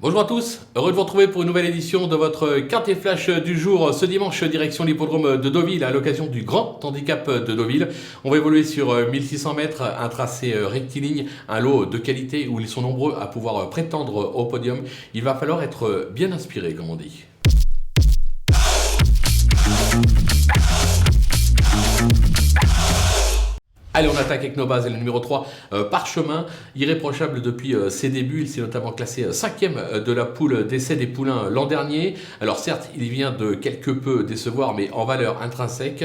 Bonjour à tous, heureux de vous retrouver pour une nouvelle édition de votre Quintet Flash du jour. Ce dimanche, direction l'hippodrome de Deauville à l'occasion du Grand Handicap de Deauville. On va évoluer sur 1600 mètres, un tracé rectiligne, un lot de qualité où ils sont nombreux à pouvoir prétendre au podium. Il va falloir être bien inspiré, comme on dit. Allez, on attaque avec nos bases et le numéro 3, Parchemin, irréprochable depuis ses débuts. Il s'est notamment classé 5e de la poule d'essai des poulains l'an dernier. Alors certes, il vient de quelque peu décevoir, mais en valeur intrinsèque,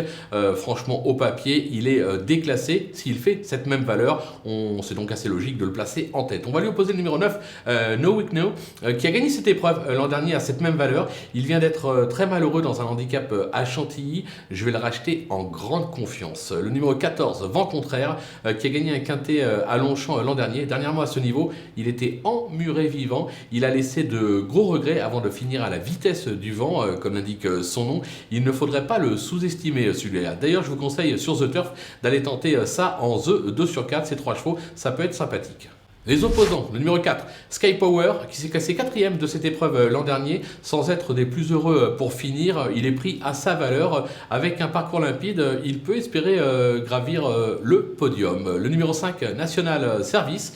franchement au papier, il est déclassé. S'il fait cette même valeur, c'est donc assez logique de le placer en tête. On va lui opposer le numéro 9, No Week No, qui a gagné cette épreuve l'an dernier à cette même valeur. Il vient d'être très malheureux dans un handicap à Chantilly. Je vais le racheter en grande confiance. Le numéro 14, Vent Contraire, qui a gagné un quintet à Longchamp l'an dernier. Dernièrement à ce niveau, il était emmuré vivant. Il a laissé de gros regrets avant de finir à la vitesse du vent, comme l'indique son nom. Il ne faudrait pas le sous-estimer celui-là. D'ailleurs, je vous conseille sur The Turf d'aller tenter ça en The 2/4. Ces 3 chevaux, ça peut être sympathique. Les opposants, le numéro 4, Sky Power, qui s'est classé 4e de cette épreuve l'an dernier, sans être des plus heureux pour finir. Il est pris à sa valeur. Avec un parcours limpide, il peut espérer gravir le podium. Le numéro 5, National Service,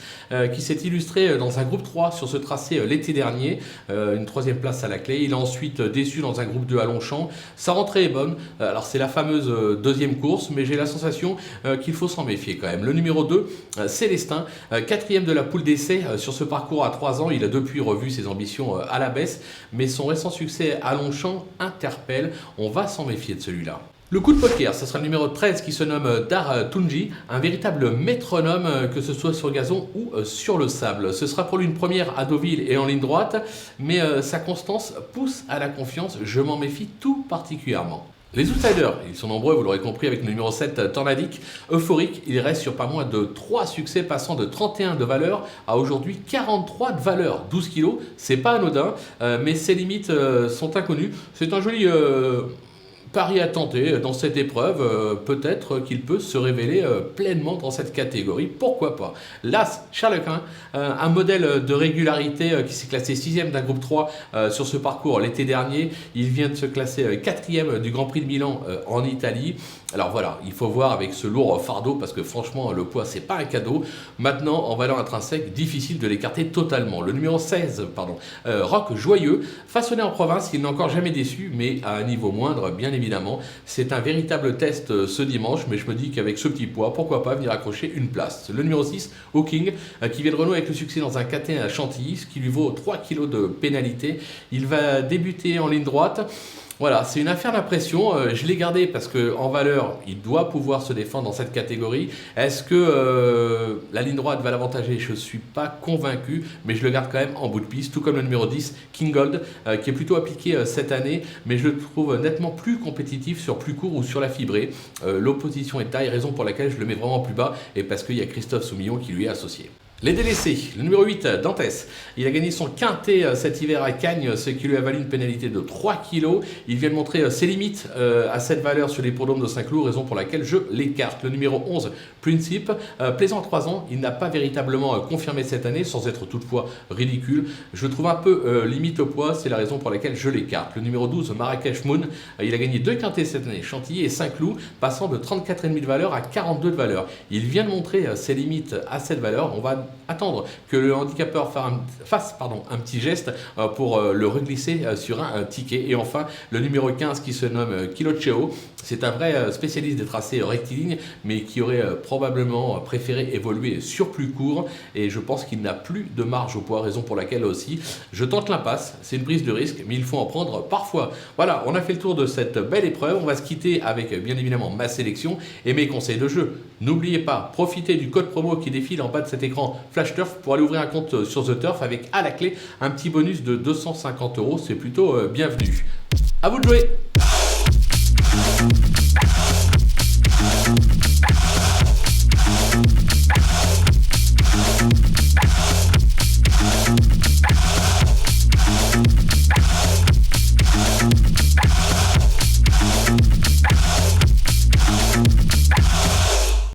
qui s'est illustré dans un groupe 3 sur ce tracé l'été dernier. Une 3e place à la clé. Il a ensuite déçu dans un groupe 2 à Longchamp. Sa rentrée est bonne. Alors c'est la fameuse deuxième course, mais j'ai la sensation qu'il faut s'en méfier quand même. Le numéro 2, Célestin, 4e de la poule d'essai sur ce parcours à 3 ans. Il a depuis revu ses ambitions à la baisse, mais son récent succès à Longchamp interpelle. On va s'en méfier de celui-là. Le coup de poker, ce sera le numéro 13 qui se nomme Dar Tunji, un véritable métronome, que ce soit sur gazon ou sur le sable. Ce sera pour lui une première à Deauville et en ligne droite, mais sa constance pousse à la confiance. Je m'en méfie tout particulièrement. Les outsiders, ils sont nombreux, vous l'aurez compris, avec le numéro 7, Tornadic. Euphorique, il reste sur pas moins de 3 succès, passant de 31 de valeur à aujourd'hui 43 de valeur. 12 kilos, c'est pas anodin, mais ses limites sont inconnues. C'est un joli pari à tenter dans cette épreuve. Peut-être qu'il peut se révéler pleinement dans cette catégorie. Pourquoi pas? L'As Charlequin, un modèle de régularité qui s'est classé 6e d'un groupe 3 sur ce parcours l'été dernier. Il vient de se classer 4e du Grand Prix de Milan en Italie. Alors voilà, il faut voir avec ce lourd fardeau parce que franchement le poids c'est pas un cadeau. Maintenant en valeur intrinsèque, difficile de l'écarter totalement. Le numéro 16, Rock Joyeux, façonné en province, il n'a encore jamais déçu, mais à un niveau moindre bien évidemment. C'est un véritable test ce dimanche, mais je me dis qu'avec ce petit poids, pourquoi pas venir accrocher une place. Le numéro 6, Hawking, qui vient de renouer avec le succès dans un quintet à Chantilly, ce qui lui vaut 3 kg de pénalité. Il va débuter en ligne droite. Voilà, c'est une affaire d'impression. Je l'ai gardé parce qu'en valeur, il doit pouvoir se défendre dans cette catégorie. Est-ce que la ligne droite va l'avantager? Je ne suis pas convaincu, mais je le garde quand même en bout de piste, tout comme le numéro 10, King Gold, qui est plutôt appliqué cette année, mais je le trouve nettement plus compétitif sur plus court ou sur la fibrée. L'opposition est taille, raison pour laquelle je le mets vraiment plus bas, et parce qu'il y a Christophe Soumillon qui lui est associé. Les délaissés, le numéro 8, Dantès, il a gagné son quintet cet hiver à Cagnes, ce qui lui a valu une pénalité de 3 kg. Il vient de montrer ses limites à cette valeur sur les hippodromes de Saint-Cloud, raison pour laquelle je l'écarte. Le numéro 11, Principe, plaisant à 3 ans, il n'a pas véritablement confirmé cette année, sans être toutefois ridicule. Je le trouve un peu limite au poids, c'est la raison pour laquelle je l'écarte. Le numéro 12, Marrakech Moon, il a gagné 2 quintets cette année, Chantilly et Saint-Cloud, passant de 34,5 de valeur à 42 de valeur. Il vient de montrer ses limites à cette valeur. On va attendre que le handicapeur fasse un petit geste pour le reglisser sur un ticket. Et enfin, le numéro 15 qui se nomme Kiloceo, c'est un vrai spécialiste des tracés rectilignes, mais qui aurait probablement préféré évoluer sur plus court. Et je pense qu'il n'a plus de marge au poids, raison pour laquelle aussi je tente l'impasse. C'est une prise de risque, mais il faut en prendre parfois. Voilà, on a fait le tour de cette belle épreuve. On va se quitter avec bien évidemment ma sélection et mes conseils de jeu. N'oubliez pas, profitez du code promo qui défile en bas de cet écran Flash Turf pour aller ouvrir un compte sur The Turf avec à la clé un petit bonus de 250 €. C'est plutôt bienvenu. À vous de jouer!